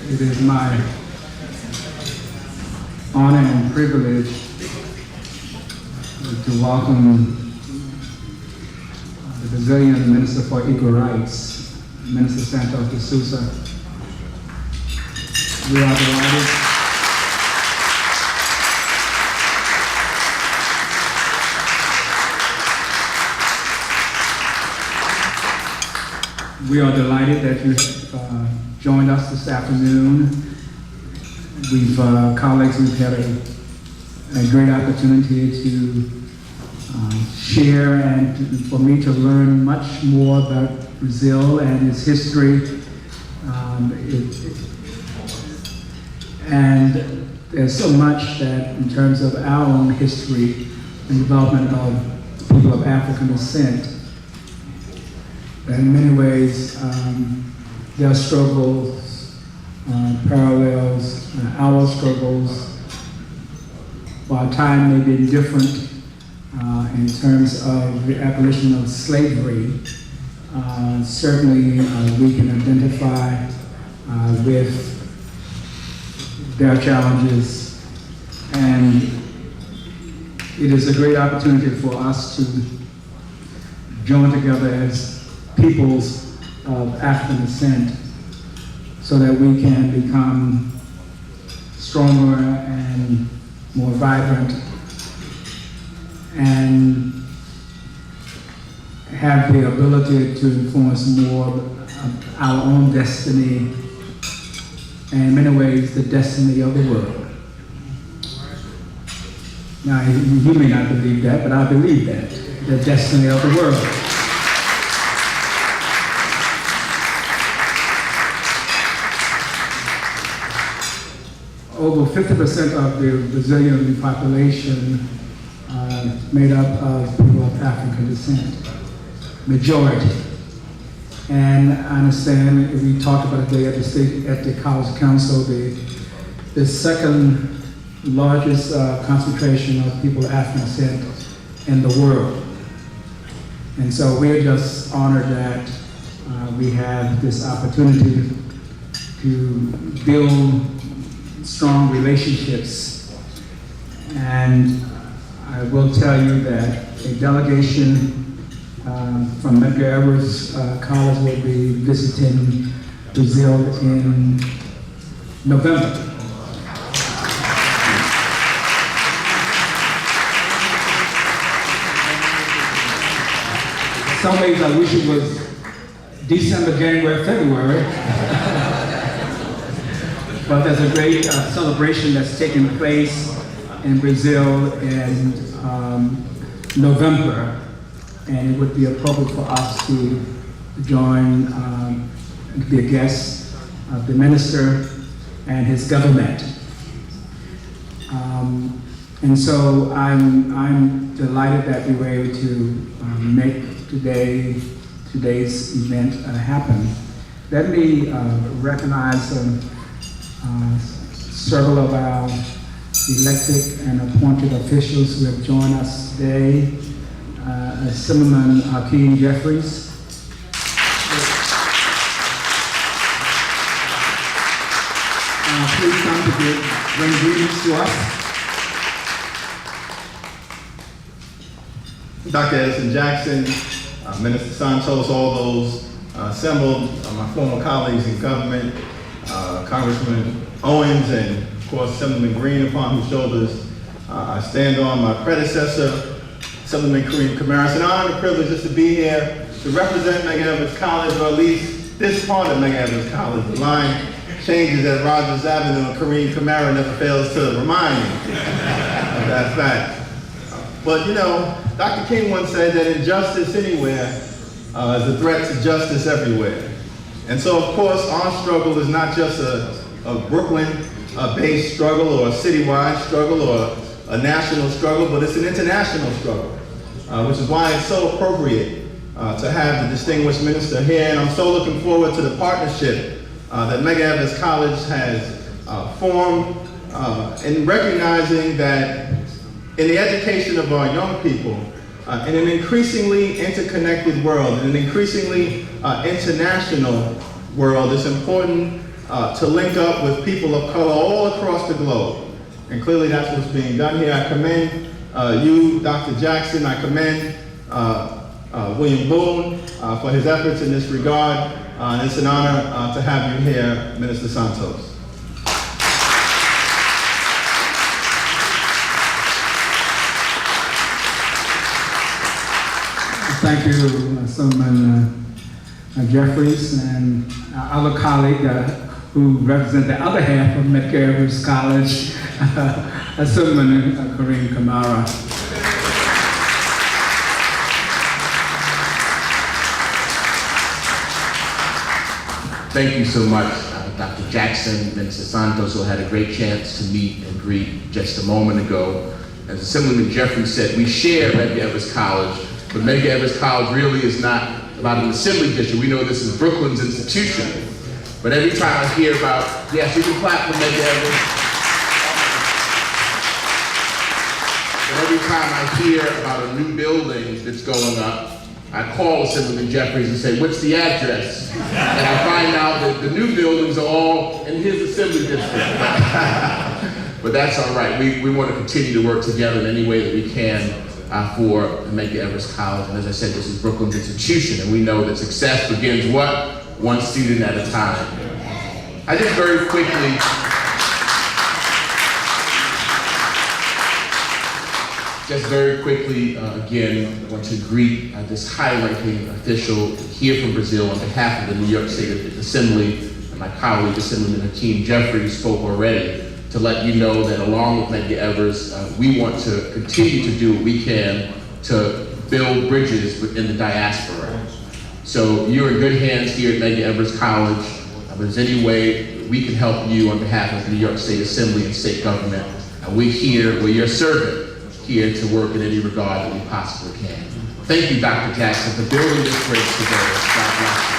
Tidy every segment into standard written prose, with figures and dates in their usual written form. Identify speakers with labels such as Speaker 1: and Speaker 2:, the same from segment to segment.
Speaker 1: It is my honor and privilege to welcome the Brazilian Minister for Equal Rights, Minister Santos de Souza. We are delighted. We are delighted that you have joined us this afternoon. Colleagues, we've had a great opportunity to share and for me to learn much more about Brazil and its history. And there's so much that in terms of our own history and development of people of African descent, that in many ways their struggles parallels our struggles, while time may be different in terms of the abolition of slavery. Certainly we can identify with their challenges, and it is a great opportunity for us to join together as peoples of African descent so that we can become stronger and more vibrant and have the ability to influence more of our own destiny and in many ways the destiny of the world. Now, you may not believe that, but I believe that, the destiny of the world. Over 50% of the Brazilian population made up of people of African descent, majority. And I understand, we talked about it today at the College Council, the second largest concentration of people of African descent in the world. And so we're just honored that we have this opportunity to build strong relationships. And I will tell you that a delegation from Medgar Evers College will be visiting Brazil in November. Some ways I wish it was December, January, February. But there's a great celebration that's taking place in Brazil in November, and it would be appropriate for us to join, to be a guest of the minister and his government. And so I'm delighted that we were able to make today's event happen. Let me recognize several of our elected and appointed officials who have joined us today. Assemblyman Hakeem Jeffries. Please come to bring greetings to us.
Speaker 2: Dr. Edson Jackson, Minister Santos, all those assembled, my former colleagues in government, Congressman Owens, and of course Assemblyman Green, upon whose shoulders I stand on, my predecessor, Assemblyman Kareem Kamaris. An honor and privilege just to be here to represent Medgar Evers College, or at least this part of Medgar Evers College. The line changes at Rogers Avenue, and Kareem Kamara never fails to remind me of that fact. But you know, Dr. King once said that injustice anywhere is a threat to justice everywhere. And so, of course, our struggle is not just a Brooklyn-based struggle or a citywide struggle or a national struggle, but it's an international struggle, which is why it's so appropriate to have the distinguished minister here. And I'm so looking forward to the partnership that Medgar Evers College has formed in recognizing that in the education of our young people, in an increasingly interconnected world, in an increasingly international world, it's important to link up with people of color all across the globe. And clearly that's what's being done here. I commend you, Dr. Jackson. I commend William Boone for his efforts in this regard. And it's an honor to have you here, Minister Santos.
Speaker 1: Thank you, Assemblyman Jeffries, and our other colleague who represents the other half of Medgar Evers College, Assemblyman Kareem Kamara.
Speaker 3: Thank you so much, Dr. Jackson, Minister Santos, who had a great chance to meet and greet just a moment ago. As Assemblyman Jeffries said, we share Medgar Evers College, but Medgar Evers College really is not about an assembly district. We know this is Brooklyn's institution. But every time I hear about, yes, you can clap for Medgar Evers. But every time I hear about a new building that's going up, I call Assemblyman Jeffries and say, what's the address? And I find out that the new buildings are all in his assembly district. But that's all right. We want to continue to work together in any way that we can for Medgar Evers College. And as I said, this is Brooklyn's institution, and we know that success begins what? One student at a time. I just very quickly, again, I want to greet this high-ranking official here from Brazil on behalf of the New York State Assembly, and my colleague, Assemblyman Hakeem Jeffries, spoke already, to let you know that along with Medgar Evers, we want to continue to do what we can to build bridges within the diaspora. So you're in good hands here at Medgar Evers College. If there's any way we can help you on behalf of the New York State Assembly and state government, we're your servant here to work in any regard that we possibly can. Thank you, Dr. Jackson, for building this bridge together. God bless you.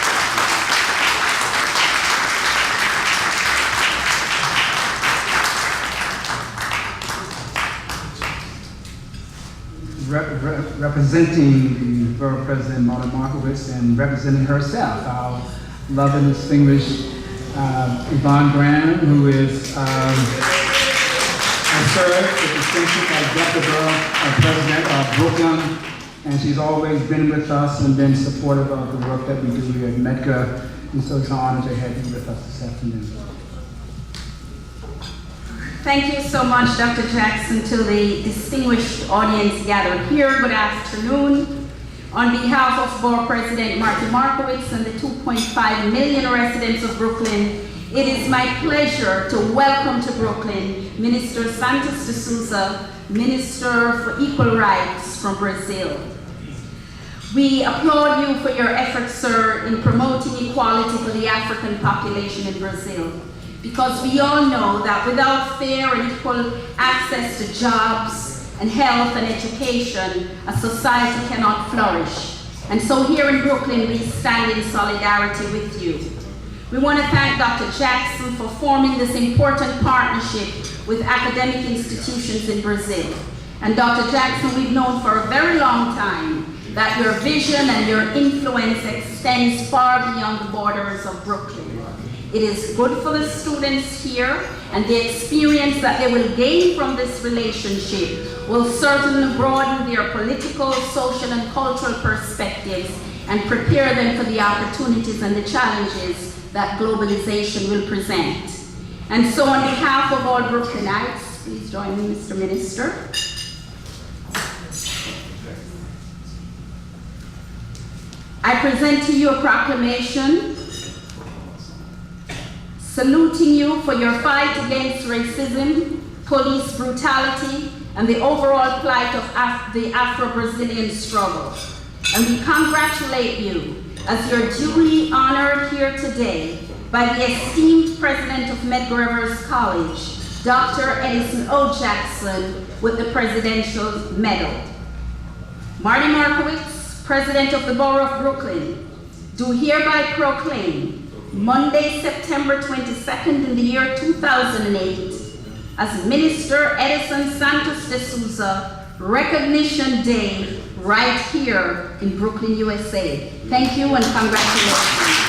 Speaker 1: Representing the Borough President Marta Markowitz and representing herself, our loved and distinguished Yvonne Graham, who is served with distinction as Deputy Borough President of Brooklyn, and she's always been with us and been supportive of the work that we do here at Medgar, and so it's an honor to have you with us this afternoon.
Speaker 4: Thank you so much, Dr. Jackson, to the distinguished audience gathered here. Good afternoon. On behalf of Borough President Marta Markowitz and the 2.5 million residents of Brooklyn, it is my pleasure to welcome to Brooklyn Minister Santos de Souza, Minister for Equal Rights from Brazil. We applaud you for your efforts, sir, in promoting equality for the African population in Brazil, because we all know that without fair and equal access to jobs and health and education, a society cannot flourish. And so here in Brooklyn, we stand in solidarity with you. We want to thank Dr. Jackson for forming this important partnership with academic institutions in Brazil. And Dr. Jackson, we've known for a very long time that your vision and your influence extends far beyond the borders of Brooklyn. It is good for the students here, and the experience that they will gain from this relationship will certainly broaden their political, social, and cultural perspectives and prepare them for the opportunities and the challenges that globalization will present. And so on behalf of all Brooklynites, please join me, Mr. Minister. I present to you a proclamation saluting you for your fight against racism, police brutality, and the overall plight of the Afro-Brazilian struggle. And we congratulate you as you're duly honored here today by the esteemed President of Medgar Evers College, Dr. Edson O. Jackson, with the Presidential Medal. Marty Markowitz, President of the Borough of Brooklyn, do hereby proclaim Monday, September 22nd in the year 2008 as Minister Edson Santos de Souza Recognition Day right here in Brooklyn, USA. Thank you and congratulations.